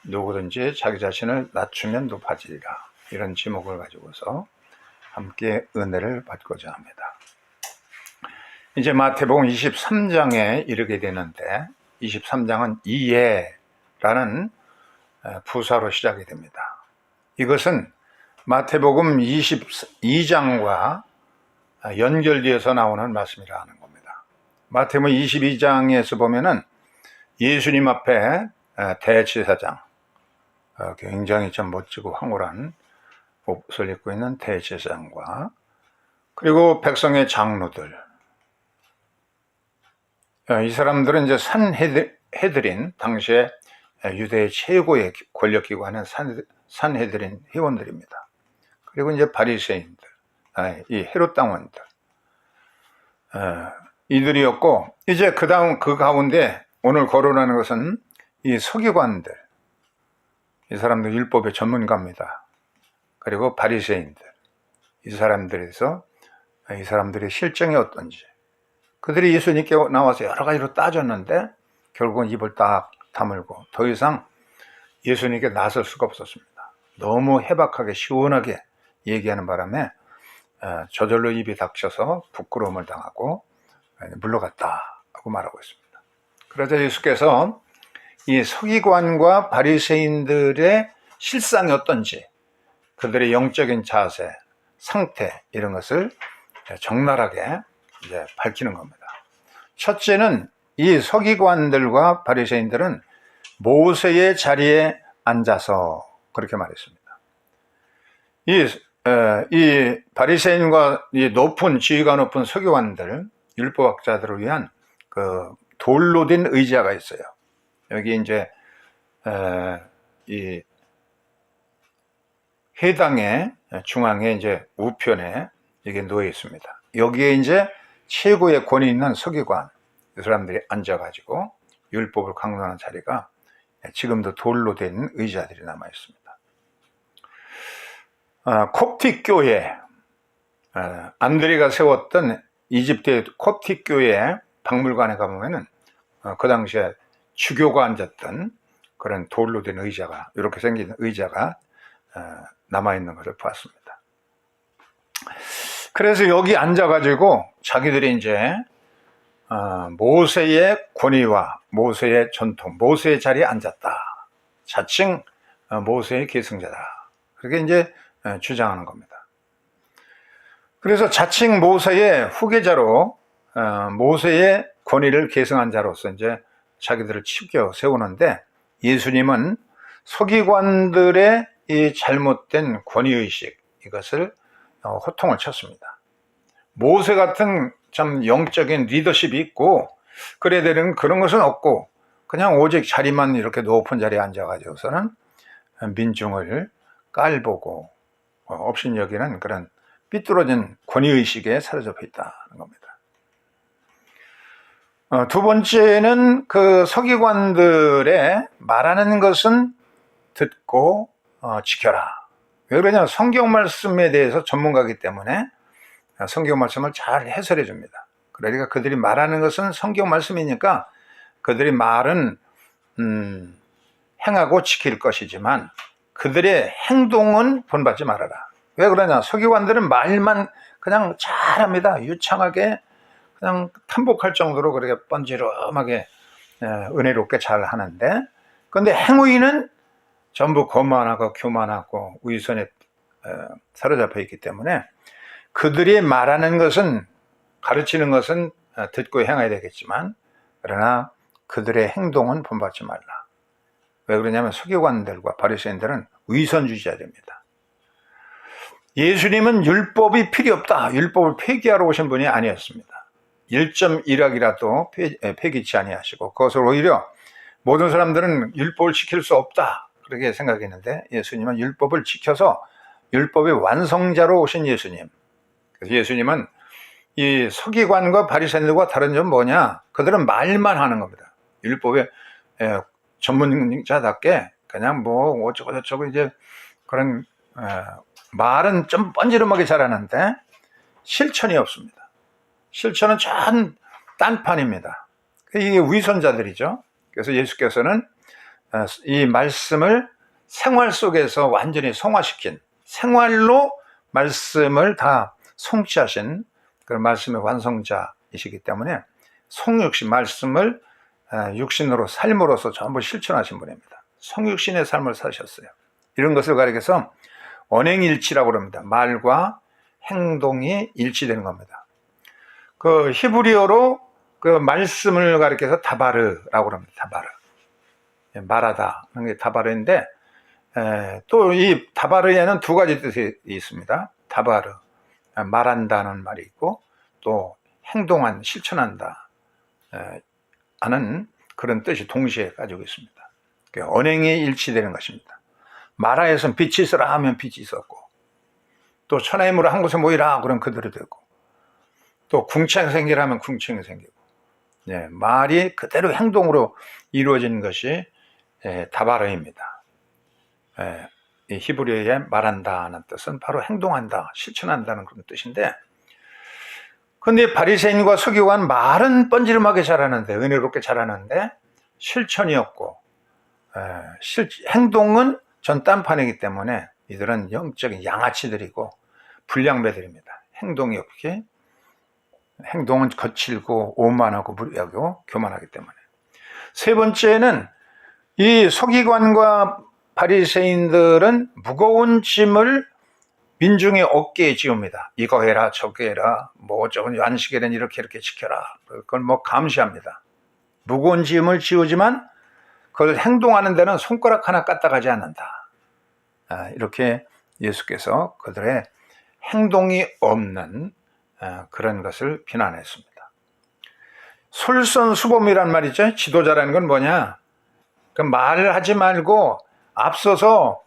누구든지 자기 자신을 낮추면 높아지리라. 이런 제목을 가지고서 함께 은혜를 받고자 합니다. 이제 마태복음 23장에 이르게 되는데 23장은 이해라는 부사로 시작이 됩니다. 이것은 마태복음 22장과 연결되어서 나오는 말씀이라 하는 겁니다. 마태복음 22장에서 보면은 예수님 앞에 대제사장, 굉장히 좀 멋지고 황홀한 옷을 입고 있는 대제사장과 그리고 백성의 장로들, 이 사람들은 이제 산헤드린, 당시에 유대의 최고의 권력기관은 산헤드린 회원들입니다. 그리고 이제 바리새인들, 이 헤롯 당원들, 이들이었고, 이제 그 가운데 오늘 거론하는 것은 이 서기관들, 이 사람들 율법의 전문가입니다. 그리고 바리새인들, 이 사람들에서 이 사람들의 실정이 어떤지, 그들이 예수님께 나와서 여러 가지로 따졌는데 결국은 입을 딱 다물고 더 이상 예수님께 나설 수가 없었습니다. 너무 해박하게 시원하게 얘기하는 바람에 저절로 입이 닥쳐서 부끄러움을 당하고 물러갔다고 말하고 있습니다. 그러자 예수께서 이 서기관과 바리새인들의 실상이 어떤지, 그들의 영적인 자세, 상태, 이런 것을 적나라하게 이제 밝히는 겁니다. 첫째는 이 서기관들과 바리새인들은 모세의 자리에 앉아서 그렇게 말했습니다. 이 바리새인과 이 지위가 높은 서기관들, 율법학자들을 위한 그 돌로 된 의자가 있어요. 여기 이제 이 회당의 중앙에 이제 우편에 이게 놓여 있습니다. 여기에 이제 최고의 권위 있는 서기관, 이 사람들이 앉아가지고 율법을 강론하는 자리가 지금도 돌로 된 의자들이 남아 있습니다. 콥틱 교회, 안드레가 세웠던 이집트의 콥틱 교회 박물관에 가보면은 그 당시에 주교가 앉았던 그런 돌로 된 의자가, 이렇게 생긴 의자가 남아 있는 것을 보았습니다. 그래서 여기 앉아가지고 자기들이 이제 모세의 권위와 모세의 전통, 모세의 자리에 앉았다. 자칭 모세의 계승자다. 그렇게 이제 주장하는 겁니다. 그래서 자칭 모세의 후계자로 모세의 권위를 계승한 자로서 이제 자기들을 치켜 세우는데, 예수님은 서기관들의 이 잘못된 권위의식, 이것을 호통을 쳤습니다. 모세 같은 참 영적인 리더십이 있고 그래야 되는 그런 것은 없고, 그냥 오직 자리만 이렇게 높은 자리에 앉아가지고서는 민중을 깔보고 업신여기는 그런 삐뚤어진 권위의식에 사로잡혀 있다는 겁니다. 두 번째는 그 서기관들의 말하는 것은 듣고 지켜라. 왜 그러냐? 성경 말씀에 대해서 전문가이기 때문에 성경 말씀을 잘 해설해 줍니다. 그러니까 그들이 말하는 것은 성경 말씀이니까 그들이 말은 행하고 지킬 것이지만 그들의 행동은 본받지 말아라. 왜 그러냐? 서기관들은 말만 그냥 잘합니다. 유창하게 그냥 탐복할 정도로 그렇게 번지름하게 은혜롭게 잘 하는데, 그런데 행위는 전부 거만하고 교만하고 위선에 사로잡혀 있기 때문에 그들이 말하는 것은, 가르치는 것은 듣고 행해야 되겠지만, 그러나 그들의 행동은 본받지 말라. 왜 그러냐면 서기관들과 바리새인들은 위선주의자들입니다. 예수님은 율법이 필요 없다, 율법을 폐기하러 오신 분이 아니었습니다. 1.1학이라도 폐기치 아니하시고, 그것을 오히려 모든 사람들은 율법을 지킬 수 없다, 그렇게 생각했는데, 예수님은 율법을 지켜서 율법의 완성자로 오신 예수님. 그래서 예수님은 이 서기관과 바리새인들과 다른 점은 뭐냐? 그들은 말만 하는 겁니다. 율법의 전문자답게 그냥 뭐 어쩌고 저쩌고 이제 그런 말은 좀 번지름하게 잘하는데 실천이 없습니다. 실천은 전 딴판입니다. 이게 위선자들이죠. 그래서 예수께서는 이 말씀을 생활 속에서 완전히 성화시킨, 생활로 말씀을 다 성취하신 그런 말씀의 완성자이시기 때문에 성육신, 말씀을 육신으로 삶으로서 전부 실천하신 분입니다. 성육신의 삶을 사셨어요. 이런 것을 가리켜서 언행일치라고 합니다. 말과 행동이 일치되는 겁니다. 그 히브리어로 그 말씀을 가리켜서 다바르라고 합니다. 다바르. 말하다. 게 다바르인데, 또 이 다바르에는 두 가지 뜻이 있습니다. 다바르. 말한다는 말이 있고, 또 행동한, 실천한다 하는 그런 뜻이 동시에 가지고 있습니다. 언행이 일치되는 것입니다. 마라에서는 빛이 있으라 하면 빛이 있었고, 또 천하의 물을 한 곳에 모이라 그러면 그대로 되고, 또 궁창이 생기라 하면 궁창이 생기고, 말이 그대로 행동으로 이루어지는 것이 다바르입니다. 이 히브리어의 말한다 하는 뜻은 바로 행동한다, 실천한다는 그런 뜻인데, 근데 바리새인과 서기관 말은 뻔지름하게 잘하는데, 은혜롭게 잘하는데 실천이 없고, 행동은 전 딴판이기 때문에 이들은 영적인 양아치들이고 불량배들입니다. 행동이 없게, 행동은 거칠고 오만하고 무례하고 교만하기 때문에. 세 번째는 이 서기관과 바리새인들은 무거운 짐을 민중의 어깨에 지웁니다. 이거 해라 저거 해라, 뭐 어쩌고 안식일은 이렇게 지켜라. 그걸 뭐 감시합니다. 무거운 짐을 지우지만 그걸 행동하는 데는 손가락 하나 까딱하지 않는다. 이렇게 예수께서 그들의 행동이 없는 그런 것을 비난했습니다. 솔선수범이란 말이죠. 지도자라는 건 뭐냐? 그 말을 하지 말고 앞서서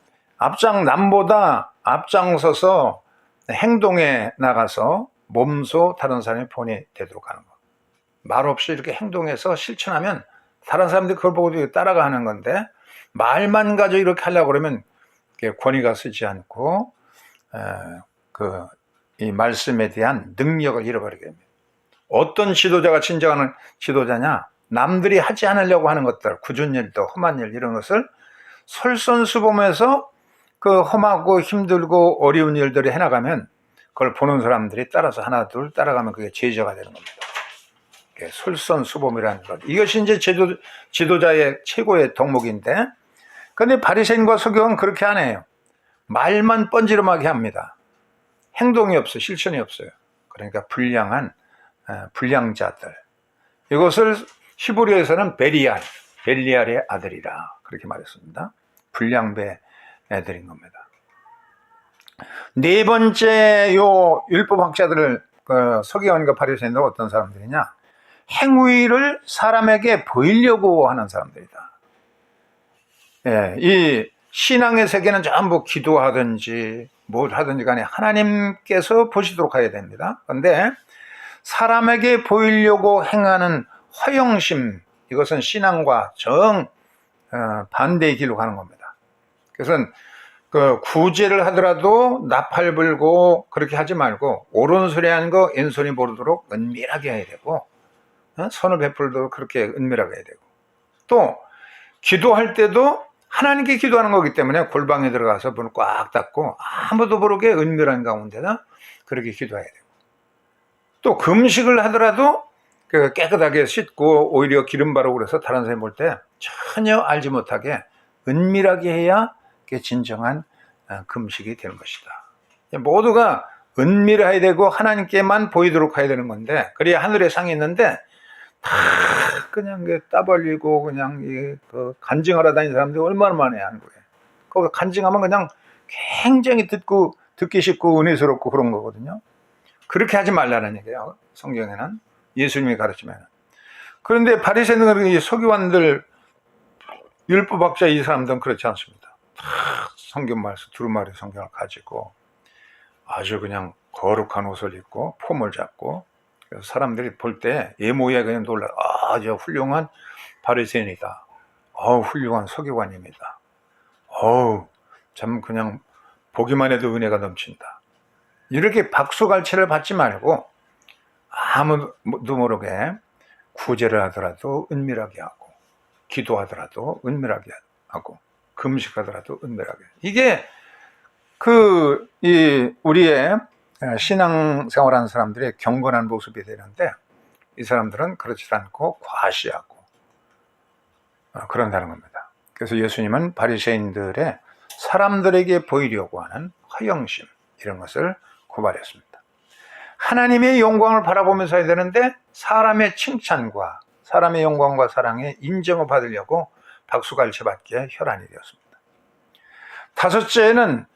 남보다 앞장서서 행동에 나가서 몸소 다른 사람의 본이 되도록 하는 것. 말 없이 이렇게 행동해서 실천하면 다른 사람들이 그걸 보고 따라가는 건데, 말만 가지고 이렇게 하려고 그러면 권위가 쓰지 않고 이 말씀에 대한 능력을 잃어버리게 됩니다. 어떤 지도자가 진정한 지도자냐? 남들이 하지 않으려고 하는 것들, 굳은 일도 험한 일 이런 것을 솔선수범해서 그 험하고 힘들고 어려운 일들을 해나가면 그걸 보는 사람들이 따라서 하나 둘 따라가면 그게 제자가 되는 겁니다. 솔선수범이라는 것, 이것이 이제 지도자의 최고의 덕목인데, 그런데 바리새인과 서기관은 그렇게 안 해요. 말만 뻔지름하게 합니다. 행동이 없어요. 실천이 없어요. 그러니까 불량자들. 이것을 히브리어에서는 벨리알의 아들이라 그렇게 말했습니다. 불량배 애들인 겁니다. 네 번째 요 율법학자들을 서기관과 바리새인들은 어떤 사람들이냐? 행위를 사람에게 보이려고 하는 사람들이다. 이 신앙의 세계는 전부 기도하든지 뭘 하든지 간에 하나님께서 보시도록 해야 됩니다. 그런데 사람에게 보이려고 행하는 허영심, 이것은 신앙과 정 반대의 길로 가는 겁니다. 그래서 그 구제를 하더라도 나팔 불고 그렇게 하지 말고, 옳은 소리 하는 거 왼손이 모르도록 은밀하게 해야 되고, 선을 베풀도록 그렇게 은밀하게 해야 되고, 또 기도할 때도 하나님께 기도하는 거기 때문에 골방에 들어가서 문을 꽉 닫고 아무도 모르게 은밀한 가운데다 그렇게 기도해야 되고, 또 금식을 하더라도 깨끗하게 씻고 오히려 기름 바르고 그래서 다른 사람이 볼 때 전혀 알지 못하게 은밀하게 해야 그게 진정한 금식이 되는 것이다. 모두가 은밀해야 되고 하나님께만 보이도록 해야 되는 건데, 그래야 하늘의 상이 있는데 다 그냥 따벌리고 그냥 간증하러 다니는 사람들이 얼마나 많아요, 한국에. 거기 간증하면 그냥 굉장히 듣기 쉽고 은혜스럽고 그런 거거든요. 그렇게 하지 말라는 얘기예요, 성경에는. 예수님이 가르치면. 그런데 바리새인들, 서기관들, 율법학자 이 사람들은 그렇지 않습니다. 성경 말씀, 두루마리 성경을 가지고 아주 그냥 거룩한 옷을 입고 폼을 잡고, 그래서 사람들이 볼 때 예모에 그냥 놀라, 저 훌륭한 바리새인이다. 훌륭한 서기관입니다. 참 그냥 보기만 해도 은혜가 넘친다. 이렇게 박수갈채를 받지 말고 아무도 모르게 구제를 하더라도 은밀하게 하고, 기도하더라도 은밀하게 하고, 하고 금식하더라도 은밀하게. 이게 우리의 신앙생활하는 사람들의 경건한 모습이 되는데, 이 사람들은 그렇지 않고 과시하고 그런다는 겁니다. 그래서 예수님은 바리새인들의 사람들에게 보이려고 하는 허영심, 이런 것을 고발했습니다. 하나님의 영광을 바라보면서 해야 되는데, 사람의 칭찬과 사람의 영광과 사랑에 인정을 받으려고 박수갈채 받기에 혈안이 되었습니다. 다섯째는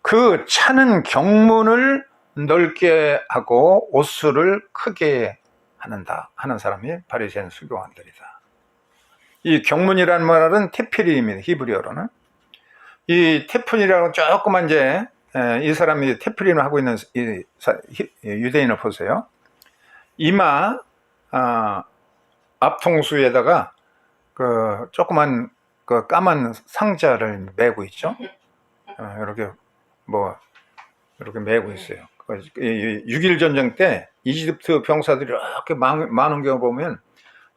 그 차는 경문을 넓게 하고 옷수를 크게 하는 사람이 바리새인 수교관들이다. 이 경문이라는 말은 테필임입니다. 히브리어로는. 이 테필이라고 조그만 이 사람이 테필임을 하고 있는 유대인을 보세요. 이마 앞통수에다가 그 조그만 그 까만 상자를 메고 있죠. 이렇게 메고 있어요. 6.1 전쟁 때 이집트 병사들이 이렇게 많은 경우 보면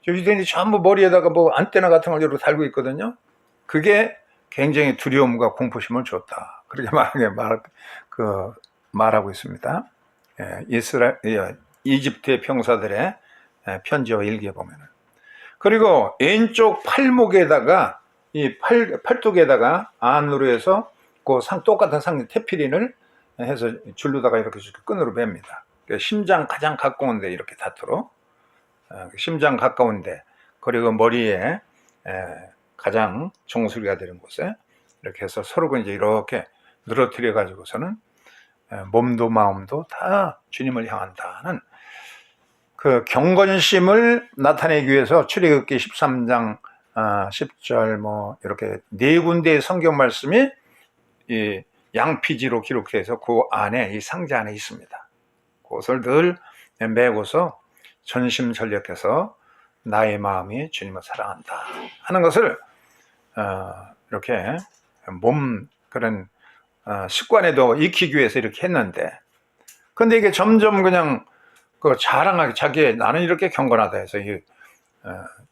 유대인이 전부 머리에다가 안테나 같은 걸 이렇게 달고 있거든요. 그게 굉장히 두려움과 공포심을 줬다. 그렇게 말하고 있습니다. 이집트의 병사들의 편지와 일기에 보면은. 그리고 왼쪽 팔목에다가 이 팔뚝에다가 안으로 해서 똑같은 테필린을 해서 줄로다가 이렇게 끈으로 맵니다. 심장 가장 가까운데 이렇게 닿도록, 심장 가까운데, 그리고 머리에 가장 정수리가 되는 곳에 이렇게 해서 서로 이제 이렇게 늘어뜨려 가지고서는 몸도 마음도 다 주님을 향한다는 그 경건심을 나타내기 위해서 출애굽기 13장 10절 이렇게 네 군데의 성경 말씀이 이 양피지로 기록돼서 그 안에, 이 상자 안에 있습니다. 그것을 늘 메고서 전심전력해서 나의 마음이 주님을 사랑한다 하는 것을 이렇게 그런 습관에도 익히기 위해서 이렇게 했는데, 근데 이게 점점 그냥 자랑하게 나는 이렇게 경건하다 해서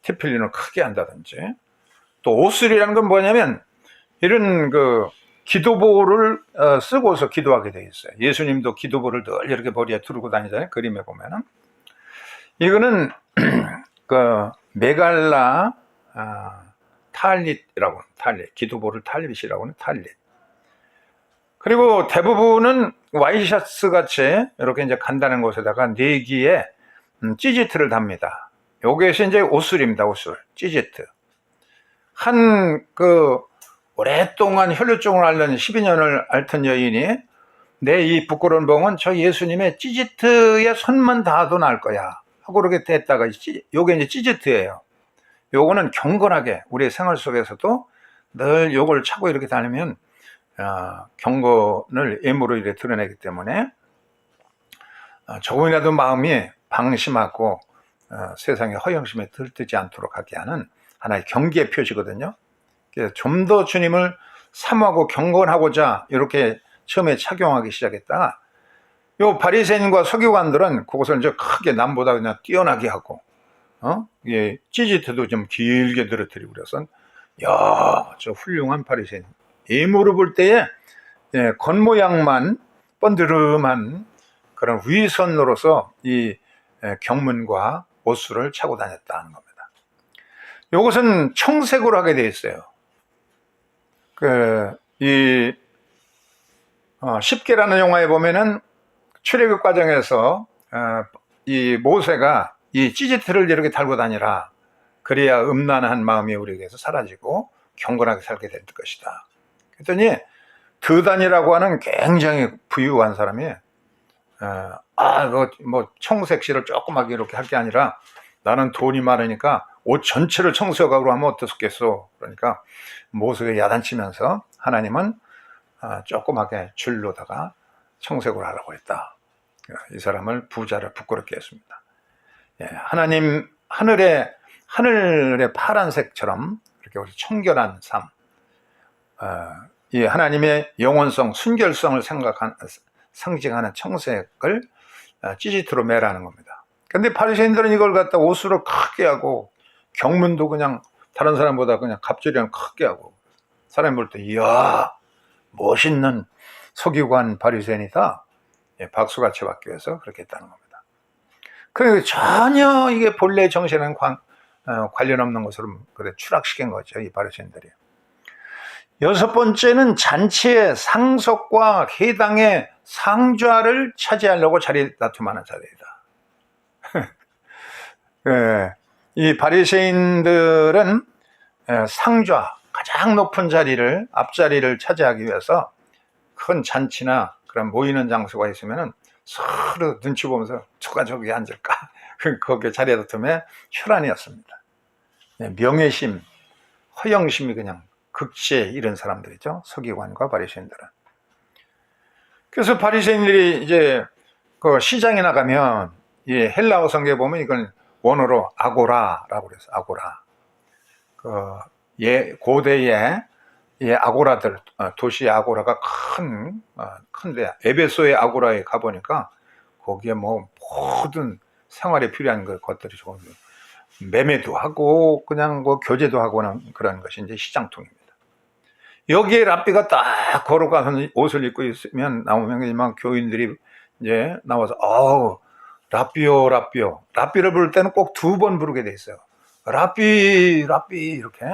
테필린을 크게 한다든지, 또 옷술이라는 건 뭐냐면 이런 기도보를 쓰고서 기도하게 되어 있어요. 예수님도 기도보를 늘 이렇게 머리에 두르고 다니잖아요. 그림에 보면은. 이거는 메갈라 탈릿이라고, 기도보를 탈릿이라고 하는 탈릿. 그리고 대부분은 와이셔츠 같이 이렇게 이제 간다는 곳에다가 네기에 찌지트를 답니다. 요것이 이제 옷술입니다. 옷술, 찌지트. 오랫동안 혈류증을 앓는 12년을 앓던 여인이, 내 이 부끄러운 병은 저 예수님의 찌지트에 손만 닿아도 나을 거야 하고 그렇게 됐다가, 요게 이제 찌지트예요. 요거는 경건하게 우리의 생활 속에서도 늘 요걸 차고 이렇게 다니면 경건을 애무로 이렇게 드러내기 때문에 조금이라도 마음이 방심하고 세상의 허영심에 들뜨지 않도록 하게 하는 하나의 경계의 표시거든요. 좀 더 주님을 사모하고 경건하고자 이렇게 처음에 착용하기 시작했다가, 요 바리새인과 서기관들은 그것을 이제 크게 남보다 그냥 뛰어나게 하고, 찌지트도 좀 길게 늘어뜨리고 그래서, 저 훌륭한 바리새인. 예물을 볼 때에 겉모양만 번드름한 그런 위선으로서 이 경문과 옷수를 차고 다녔다는 겁니다. 이것은 청색으로 하게 되어 있어요. 십계라는 영화에 보면은 출애굽 과정에서 이 모세가 이 찌지트를 이렇게 달고 다니라, 그래야 음란한 마음이 우리에게서 사라지고 경건하게 살게 될 것이다. 그랬더니 드단이라고 하는 굉장히 부유한 사람이 청색실을 조그맣게 이렇게 할 게 아니라, 나는 돈이 많으니까 옷 전체를 청색으로 하면 어떻겠소. 그러니까 모세가 야단치면서 하나님은 조그맣게 줄로다가 청색으로 하라고 했다. 이 사람을 부자를 부끄럽게 했습니다. 하나님 하늘의 파란색처럼 이렇게 우리 청결한 삶, 이 하나님의 영원성, 순결성을 상징하는 청색을 찌지트로 매라는 겁니다. 근데 바리새인들은 이걸 갖다 옷으로 크게 하고, 경문도 그냥 다른 사람보다 그냥 갑절이랑 크게 하고, 사람이 볼 때 이야 멋있는 서기관 바리새인이다, 예, 박수같이 받기 위해서 그렇게 했다는 겁니다. 그리고 전혀 이게 본래 정신은 관련 없는 것으로 그래 추락시킨 거죠, 이 바리새인들이. 여섯 번째는 잔치의 상석과 해당의 상좌를 차지하려고 자리 다툼하는 자들이다. 예, 이 바리새인들은 상좌, 가장 높은 자리를, 앞자리를 차지하기 위해서 큰 잔치나 그런 모이는 장소가 있으면 서로 눈치 보면서 누가 저기 앉을까? 거기에 자리 다툼의 혈안이었습니다. 명예심, 허영심이 그냥 극치에 이른 사람들이죠, 서기관과 바리새인들은. 그래서 바리새인들이 이제 그 시장에 나가면, 이 헬라어 성경에 보면 이건 원어로 아고라라고 그래서 아고라. 고대의 아고라들, 도시의 아고라가 큰데, 에베소의 아고라에 가보니까 거기에 뭐 모든 생활에 필요한 것들이 조금 매매도 하고 그냥 뭐 교제도 하고는 그런 것이 이제 시장통입니다. 여기에 랍비가 딱 걸어가서 옷을 입고 있으면, 나오면 막 교인들이 이제 나와서 랍비요, 랍비요. 랍비를 부를 때는 꼭 2번 부르게 돼 있어요. 랍비, 랍비, 이렇게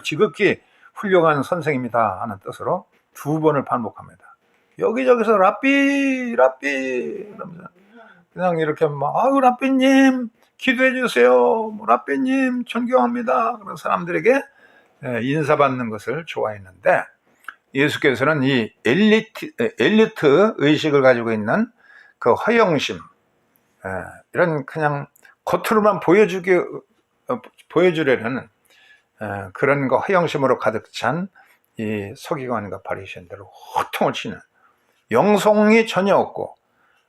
지극히 훌륭한 선생입니다 하는 뜻으로 2번을 반복합니다. 여기저기서 랍비, 랍비 이러면서 그냥 이렇게 막 랍비님 기도해 주세요, 랍비님 존경합니다, 그런 사람들에게 인사받는 것을 좋아했는데, 예수께서는 이 엘리트 의식을 가지고 있는 그 허영심, 이런 그냥 겉으로만 보여주려는 그런 거 허영심으로 가득 찬 이 서기관과 바리새인들을 호통을 치는, 영성이 전혀 없고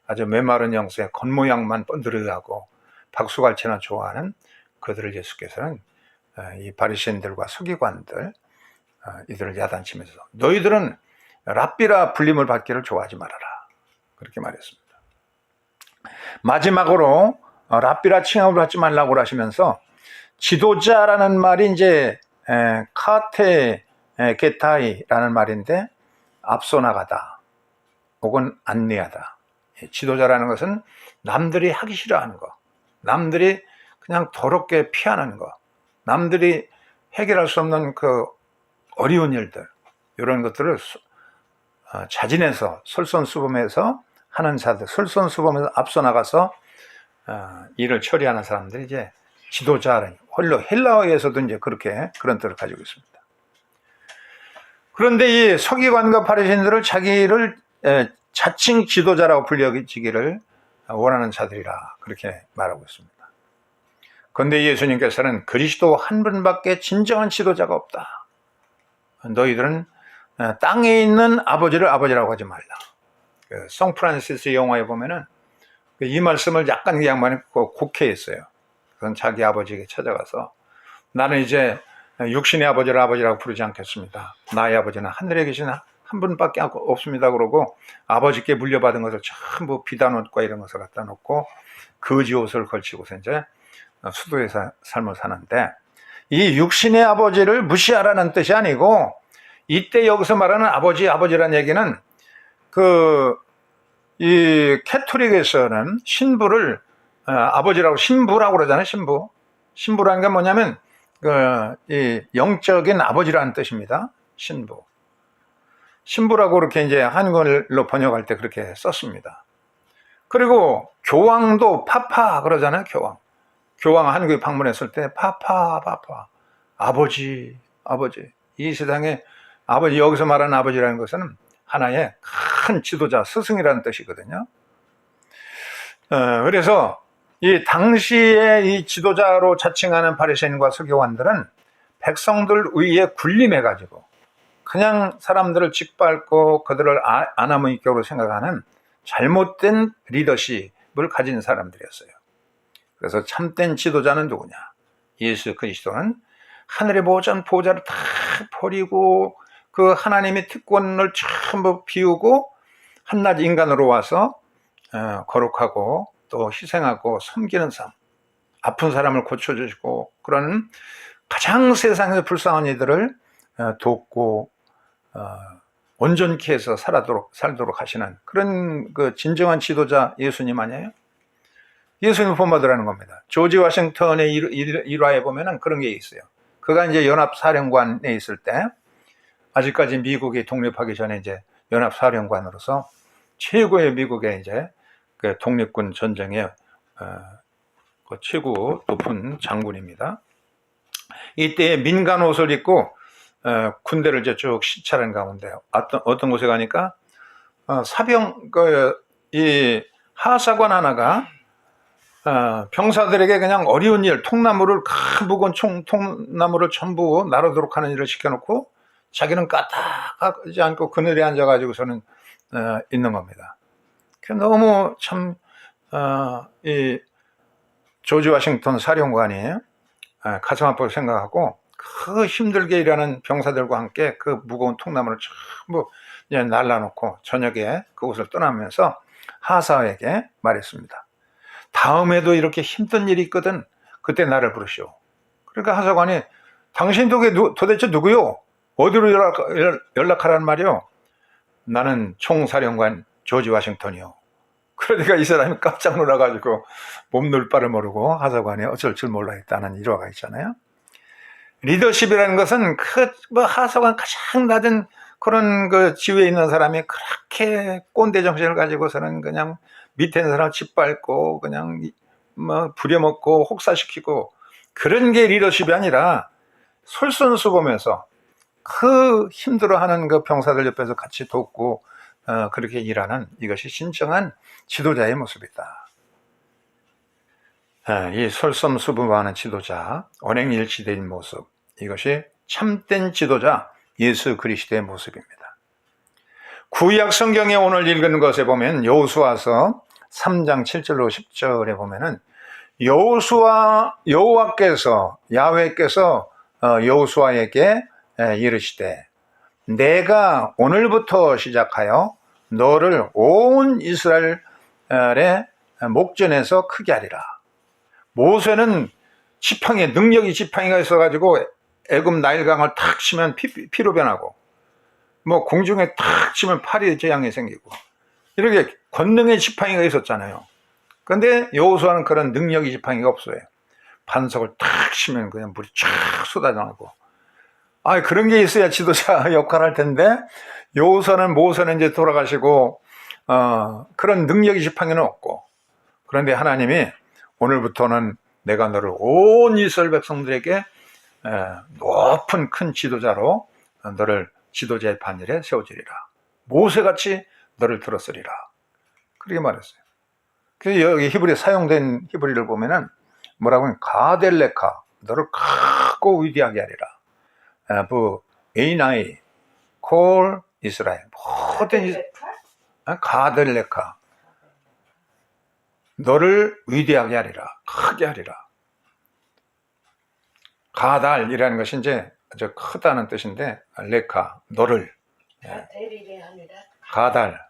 아주 메마른 영성에 겉모양만 번드르하고 박수갈채나 좋아하는 그들을 예수께서는 이 바리새인들과 서기관들, 이들을 야단치면서 너희들은 랍비라 불림을 받기를 좋아하지 말아라, 그렇게 말했습니다. 마지막으로 랍비라 칭함을 받지 말라고 하시면서 지도자라는 말이 이제 카테게타이라는 말인데, 앞서 나가다 혹은 안내하다. 지도자라는 것은 남들이 하기 싫어하는 거, 남들이 그냥 더럽게 피하는 거, 남들이 해결할 수 없는 그 어려운 일들, 이런 것들을 자진해서 솔선수범해서 하는 자들, 솔선수범해서 앞서 나가서 일을 처리하는 사람들이 이제 지도자라는, 헬라어에서도 이제 그런 뜻을 가지고 있습니다. 그런데 이 서기관과 바리새인들을 자기를 자칭 지도자라고 불려지기를 원하는 자들이라 그렇게 말하고 있습니다. 그런데 예수님께서는 그리스도 한 분밖에 진정한 지도자가 없다. 너희들은 땅에 있는 아버지를 아버지라고 하지 말라. 성 프란시스 영화에 보면은 이 말씀을 약간 그 양반이 곡해했어요. 그건 자기 아버지에게 찾아가서 나는 이제 육신의 아버지를 아버지라고 부르지 않겠습니다. 나의 아버지는 하늘에 계신 한 분밖에 없습니다. 그러고 아버지께 물려받은 것을 전부 비단옷과 이런 것을 갖다 놓고 거지 옷을 걸치고서 이제 수도에서 삶을 사는데, 이 육신의 아버지를 무시하라는 뜻이 아니고, 이때 여기서 말하는 아버지라는 얘기는 이 캐토릭에서는 신부를 아버지라고, 신부라고 그러잖아요. 신부라는 게 뭐냐면 이 영적인 아버지라는 뜻입니다. 신부라고 그렇게 이제 한글로 번역할 때 그렇게 썼습니다. 그리고 교황도 파파 그러잖아요. 교황 한국에 방문했을 때 파파 아버지. 이 세상에 아버지, 여기서 말하는 아버지라는 것은 하나의 큰 지도자, 스승이라는 뜻이거든요. 그래서 이 당시에 이 지도자로 자칭하는 바리새인과 서기관들은 백성들 위에 군림해가지고 그냥 사람들을 짓밟고 그들을 아나무인격으로 생각하는 잘못된 리더십을 가진 사람들이었어요. 그래서 참된 지도자는 누구냐? 예수 그리스도는 하늘의 보좌를 다 버리고 그 하나님의 특권을 전부 비우고 한낱 인간으로 와서 거룩하고 또 희생하고 섬기는 삶, 아픈 사람을 고쳐주시고 그런 가장 세상에서 불쌍한 이들을 돕고 온전케 해서 살도록 하시는 그런 그 진정한 지도자 예수님 아니에요? 예수님 본받으라는 겁니다. 조지 워싱턴의 일화에 보면은 그런 게 있어요. 그가 이제 연합사령관에 있을 때, 아직까지 미국이 독립하기 전에 이제 연합사령관으로서 최고의 미국의 이제 그 독립군 전쟁의 그 최고 높은 장군입니다. 이때 민간 옷을 입고 군대를 이제 쭉 시찰한 가운데 어떤 곳에 가니까 이 하사관 하나가 병사들에게 그냥 어려운 일, 통나무를 큰 무거운 통나무를 전부 나르도록 하는 일을 시켜놓고 자기는 까딱하지 않고 그늘에 앉아가지고서는 있는 겁니다. 너무 참 이 조지 워싱턴 사령관이 가슴 아프게 생각하고 그 힘들게 일하는 병사들과 함께 그 무거운 통나무를 전부 날라놓고 저녁에 그곳을 떠나면서 하사에게 말했습니다. 다음에도 이렇게 힘든 일이 있거든 그때 나를 부르시오. 그러니까 하사관이 당신 도대체 누구요? 어디로 연락하라는 말이요? 나는 총사령관 조지 워싱턴이요. 그러니까 이 사람이 깜짝 놀라가지고 몸둘 바를 모르고 하사관이 어쩔 줄 몰라 했다는 일화가 있잖아요. 리더십이라는 것은 하사관 가장 낮은 그런 그 지위에 있는 사람이 그렇게 꼰대 정신을 가지고서는 그냥 밑에 있는 사람을 짓밟고 그냥 부려먹고 혹사시키고 그런 게 리더십이 아니라 솔선수범해서 그 힘들어하는 그 병사들 옆에서 같이 돕고 그렇게 일하는 이것이 진정한 지도자의 모습이다. 이 솔선수범하는 지도자, 언행일치된 모습, 이것이 참된 지도자 예수 그리스도의 모습입니다. 구약 성경에 오늘 읽은 것에 보면 여호수아서 3장 7절로 10절에 보면은 야훼께서 여호수아에게 이르시되 내가 오늘부터 시작하여 너를 온 이스라엘의 목전에서 크게 하리라. 모세는 능력이 지팡이가 있어가지고 애굽 나일강을 탁 치면 피로 변하고 공중에 탁 치면 팔이 재앙이 생기고 이렇게 권능의 지팡이가 있었잖아요. 그런데 여호수아는 그런 능력이 지팡이가 없어요. 반석을 탁 치면 그냥 물이 쫙 쏟아나고 그런 게 있어야 지도자 역할을 할 텐데 모세는 이제 돌아가시고 그런 능력이 지팡이는 없고, 그런데 하나님이 오늘부터는 내가 너를 온 이스라엘 백성들에게 높은 큰 지도자로 너를 지도자의 반열에 세워주리라. 모세같이 너를 들었으리라. 그렇게 말했어요. 그래서 여기 히브리에 사용된 히브리를 보면은 뭐라고 하면 가델레카, 너를 크고 위대하게 하리라. 에이나이 콜 이스라엘, 모든 가델레카, 너를 위대하게 하리라, 크게 하리라. 가달이라는 것이 이제 아주 크다는 뜻인데, 레카, 너를. 가달.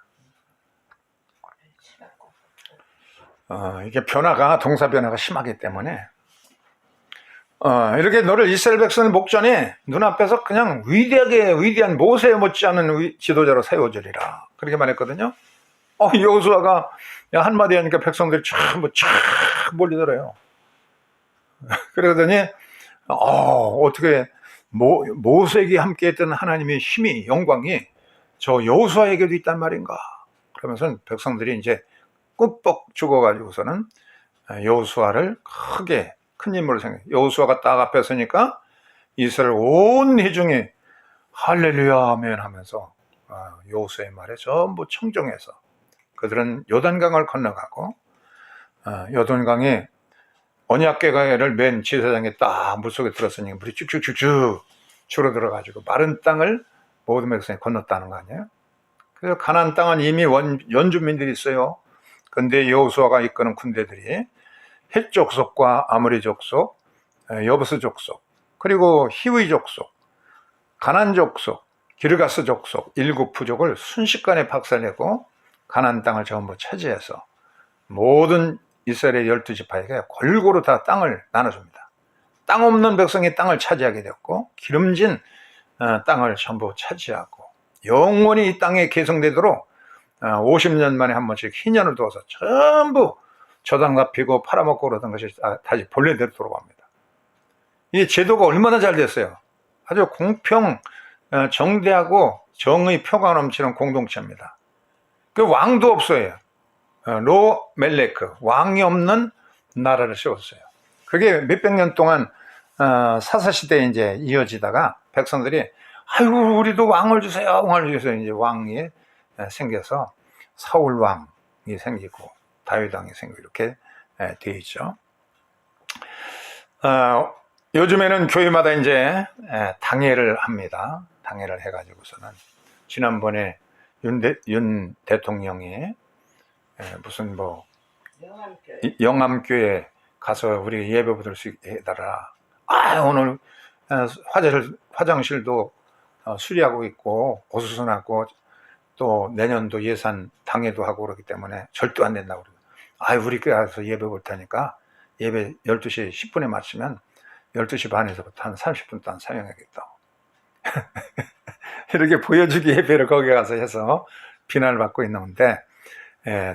이게 동사 변화가 심하기 때문에, 이렇게 너를 이스라엘 백성의 목전에 눈앞에서 그냥 위대한 모세 못지않은 지도자로 세워주리라. 그렇게 말했거든요. 여호수아가 한마디 하니까 백성들이 쫙 몰리더래요. 그러더니, 어떻게 모세에게 함께 했던 하나님의 힘이, 영광이 저 여호수아에게도 있단 말인가. 그러면서 백성들이 이제 꿀뻑 죽어가지고서는 여호수아를 크게 큰 인물로 생각해요. 여호수아가 딱 앞에 서니까 이스라엘 온 회중이 할렐루야 아멘 하면서 여호수아의 말에 전부 청정해서 그들은 요단강을 건너가고, 요단강에 언약궤를 맨 제사장에 딱 물속에 들었으니 물이 쭉쭉쭉쭉 줄어들어가지고 마른 땅을 모든 백성이 건넜다는 거 아니에요? 그래서 가나안 땅은 이미 원주민들이 있어요. 그런데 여호수아가 이끄는 군대들이 헷 족속과 아모리 족속, 여부스 족속, 그리고 히위 족속, 가나안 족속, 기르가스 족속 7부족을 순식간에 박살내고 가나안 땅을 전부 차지해서 모든 이스라엘의 12지파에게 골고루 다 땅을 나눠줍니다. 땅 없는 백성이 땅을 차지하게 되었고, 기름진 땅을 전부 차지하고 영원히 이 땅에 계승되도록 50년 만에 한 번씩 희년을 두어서 전부 저당 갚히고 팔아먹고 그러던 것이 다시 본래대로 돌아갑니다. 이 제도가 얼마나 잘 됐어요. 아주 공평, 정대하고 정의 표가 넘치는 공동체입니다. 그 왕도 없어요. 로 멜레크, 왕이 없는 나라를 세웠어요. 그게 몇백 년 동안 사사시대에 이제 이어지다가 백성들이 아이고 우리도 왕을 주세요, 왕을 주세요. 이제 왕이 생겨서 사울 왕이 생기고 다윗 왕이 생기고 이렇게 되어 있죠. 요즘에는 교회마다 이제 당회를 합니다. 당회를 해가지고서는 지난번에 윤 대통령이 무슨 뭐 영암교회 가서 우리 예배 받을 수 있게 해달라. 오늘 화장실도 수리하고 있고 고수선하고 또 내년도 예산 당회도 하고 그러기 때문에 절대 안 된다고 그러고 우리 교회 가서 예배 볼 테니까 예배 12시 10분에 마치면 12시 반에서부터 한 30분 동안 사용하겠다고 이렇게 보여주기 예배를 거기 가서 해서 비난을 받고 있는데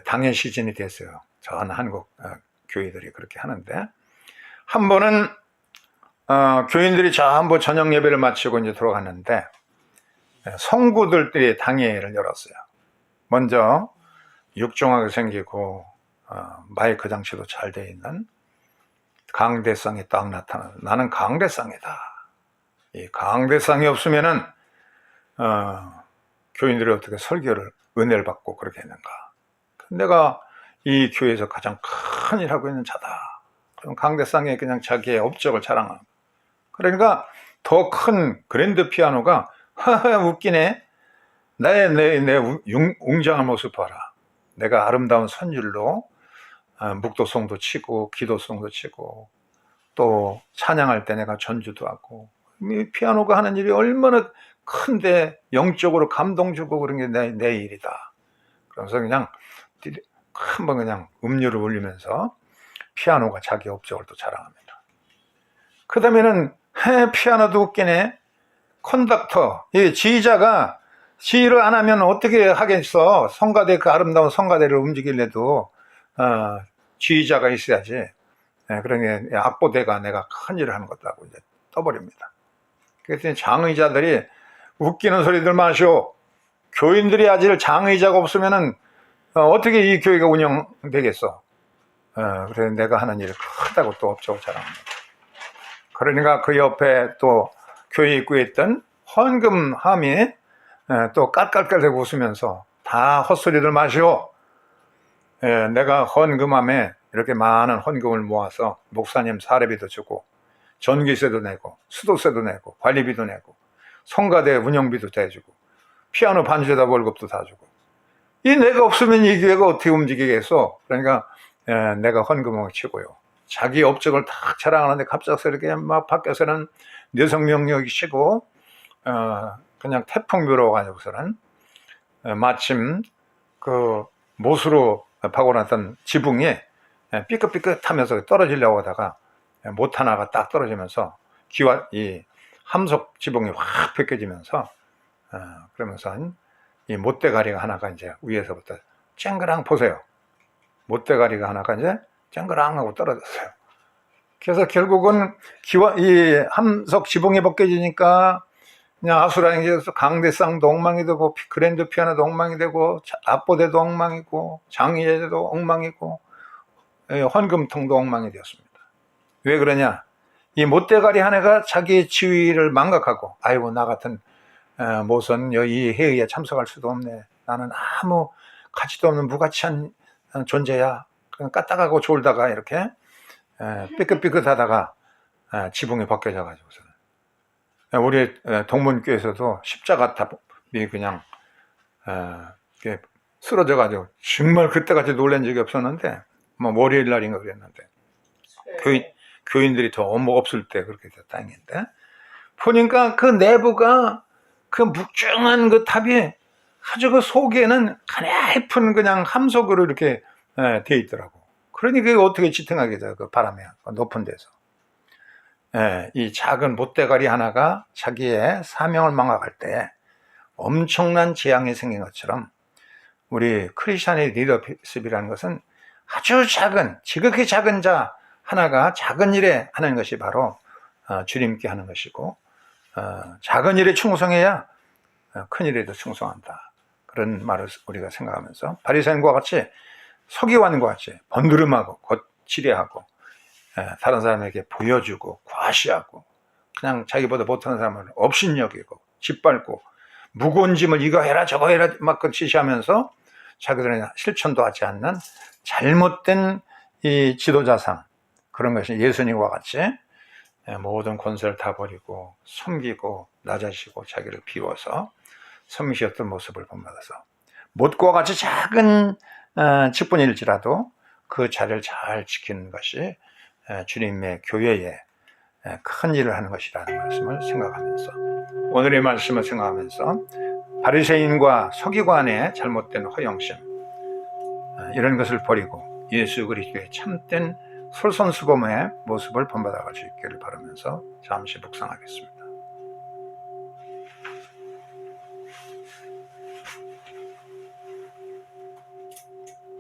당연 시즌이 됐어요. 전 한국 교회들이 그렇게 하는데 한 번은 교인들이 전부 저녁 예배를 마치고 이제 들어갔는데 성구들끼리 당회를 열었어요. 먼저 육중하게 생기고 마이크 장치도 잘 되어 있는 강대상이 딱 나타나서 나는 강대상이다. 이 강대상이 없으면은 교인들이 어떻게 설교를 은혜를 받고 그렇게 했는가. 내가 이 교회에서 가장 큰 일을 하고 있는 자다. 그럼 강대상에 그냥 자기의 업적을 자랑하는. 그러니까 더 큰 그랜드 피아노가 웃기네. 내 웅장한 모습 봐라. 내가 아름다운 선율로 묵도송도 치고 기도송도 치고 또 찬양할 때 내가 전주도 하고 이 피아노가 하는 일이 얼마나 큰데 영적으로 감동 주고 그런 게 내 일이다. 그래서 그냥 한번 그냥 음료를 울리면서 피아노가 자기 업적을 또 자랑합니다. 그 다음에는 피아노도 웃기네. 컨덕터, 이 지휘자가 지휘를 안 하면 어떻게 하겠어. 성가대, 그 아름다운 성가대를 움직이려도 지휘자가 있어야지. 그러니 악보대가 내가 큰 일을 하는 것도 하고 이제 떠버립니다. 그래서 장의자들이 웃기는 소리들 마시오. 교인들이 아직 장의자가 없으면은 어떻게 이 교회가 운영되겠어. 그래서 내가 하는 일이 크다고 또 업적을 자랑합니다. 그러니까 그 옆에 또 교회 입구에 있던 헌금함이 또 깔깔깔대고 웃으면서 다 헛소리들 마시오. 내가 헌금함에 이렇게 많은 헌금을 모아서 목사님 사례비도 주고 전기세도 내고 수도세도 내고 관리비도 내고 성가대 운영비도 대주고 피아노 반주에다 월급도 다 주고 이 내가 없으면 이 교회가 어떻게 움직이겠어. 그러니까 내가 헌금을 치고요. 자기 업적을 다 자랑하는데 갑작스럽게 막 밖에서는 뇌성명령이 쉬고 그냥 태풍 불어가지고서는 마침 그 못으로 파고났던 지붕이 삐끗삐끗하면서 떨어지려고 하다가 못 하나가 딱 떨어지면서 이 함석 지붕이 확 벗겨지면서 그러면서 이 못대가리가 하나가 이제 위에서부터 쨍그랑 보세요. 못대가리가 하나가 이제 쨍그랑 하고 떨어졌어요. 그래서 결국은 이 함석 지붕이 벗겨지니까 그냥 아수라장에서 강대상도 엉망이 되고 그랜드 피아노도 엉망이 되고 악보대도 엉망이고 장의제도 엉망이고 헌금통도 엉망이 되었습니다. 왜 그러냐? 이 못대가리 하나가 자기의 지위를 망각하고 아이고 나 같은 못은 이 회의에 참석할 수도 없네. 나는 아무 가치도 없는 무가치한 존재야. 그냥 까딱하고 졸다가 이렇게 삐끗삐끗하다가 지붕이 벗겨져 가지고서는 우리 동문교에서도 십자가탑이 그냥 이렇게 쓰러져 가지고 정말 그때까지 놀란 적이 없었는데 뭐 월요일 날인가 그랬는데 교인들이 더 없을 때 그렇게 됐다는데 보니까 그 내부가 그 묵중한 그 탑이 아주 그 속에는 가냘픈 그냥 함석으로 이렇게 돼 있더라고. 그러니 그게 어떻게 지탱하게 돼, 그 바람에 높은 데서. 이 작은 못대가리 하나가 자기의 사명을 망각할 때 엄청난 재앙이 생긴 것처럼 우리 크리스천의 리더십이라는 것은 아주 작은, 지극히 작은 자 하나가 작은 일에 하는 것이 바로 주님께 하는 것이고, 작은 일에 충성해야 큰 일에도 충성한다. 그런 말을 우리가 생각하면서 바리새인과 같이, 서기관과 같이 번드름하고 거칠해하고 다른 사람에게 보여주고 과시하고 그냥 자기보다 못하는 사람을 업신여기고 짓밟고 무거운 짐을 이거 해라 저거 해라 막 지시하면서 자기들은 실천도 하지 않는 잘못된 이 지도자상, 그런 것이 예수님과 같이 모든 권세를 다 버리고 섬기고 낮아지고 자기를 비워서 섬기셨던 모습을 본받아서 못과 같이 작은 직분일지라도 그 자리를 잘 지키는 것이 주님의 교회에 큰 일을 하는 것이라는 말씀을 생각하면서, 오늘의 말씀을 생각하면서 바리새인과 서기관의 잘못된 허영심, 이런 것을 버리고 예수 그리스도의 참된 솔선수범의 모습을 본받아 갈 수 있기를 바라면서 잠시 묵상하겠습니다.